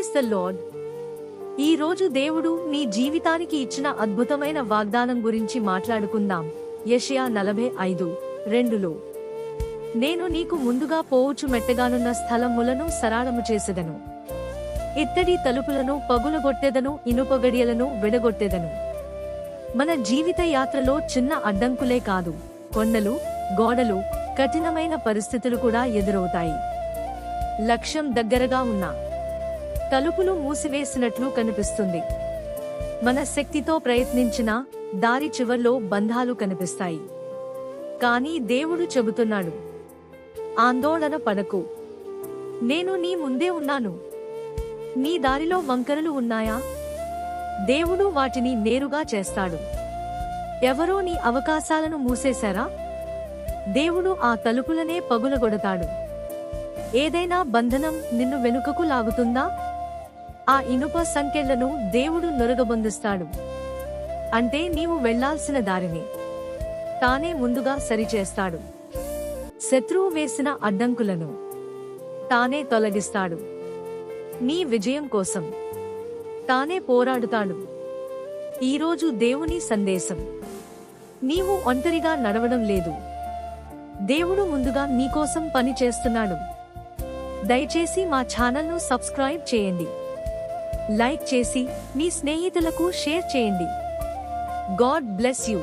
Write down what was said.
Praise the lord. ఈ రోజు దేవుడు నీ జీవితానికి ఇచ్చిన అద్భుతమైన వాగ్దానం గురించి మాట్లాడుకుందాం. యెషయా 45:2లో నేను నీకు ముందుగా పోవుచు మెట్టగానున్న స్థలములను సరాళము చేసెదను, ఇత్తడి తలుపులను పగులగొట్టెదను, ఇనుపగడియలను విడగొట్టెదను. మన జీవిత యాత్రలో చిన్న అడ్డంకులే కాదు, కొండలు, గోడలు, కఠినమైన పరిస్థితులు కూడా ఎదురవుతాయి. లక్ష్యం దగ్గరగా ఉన్నా తలుపులు మూసివేసినట్లు కనిపిస్తుంది. మన శక్తితో ప్రయత్నించినా దారి చివర్లో బంధాలు కనిపిస్తాయి. కానీ దేవుడు చెబుతున్నాడు, ఆందోళన పడకు, నేను నీ ముందే ఉన్నాను. నీ దారిలో వంకరలు ఉన్నాయా? దేవుడు వాటిని నేరుగా చేస్తాడు. ఎవరో నీ అవకాశాలను మూసేశారా? దేవుడు ఆ తలుపులనే పగులగొడతాడు. ఏదైనా బంధనం నిన్ను వెనుకకు లాగుతుందా? ఆ ఇనుప సంకెళ్లను దేవుడు నొరగబొందిస్తాడు. అంటే నీవు వెళ్లాల్సిన దారిని తానే ముందుగా సరిచేస్తాడు. శత్రువు వేసిన అడ్డంకులను తానే తొలగిస్తాడు. నీ విజయం కోసం తానే పోరాడుతాడు. ఈరోజు దేవుని సందేశం, నీవు ఒంటరిగా నడవడం లేదు. దేవుడు ముందుగా నీకోసం పని చేస్తున్నాడు. దయచేసి మా ఛానల్ను సబ్స్క్రైబ్ చేయండి, లైక్ చేసి మీ స్నేహితులకు షేర్ చేయండి. God bless you.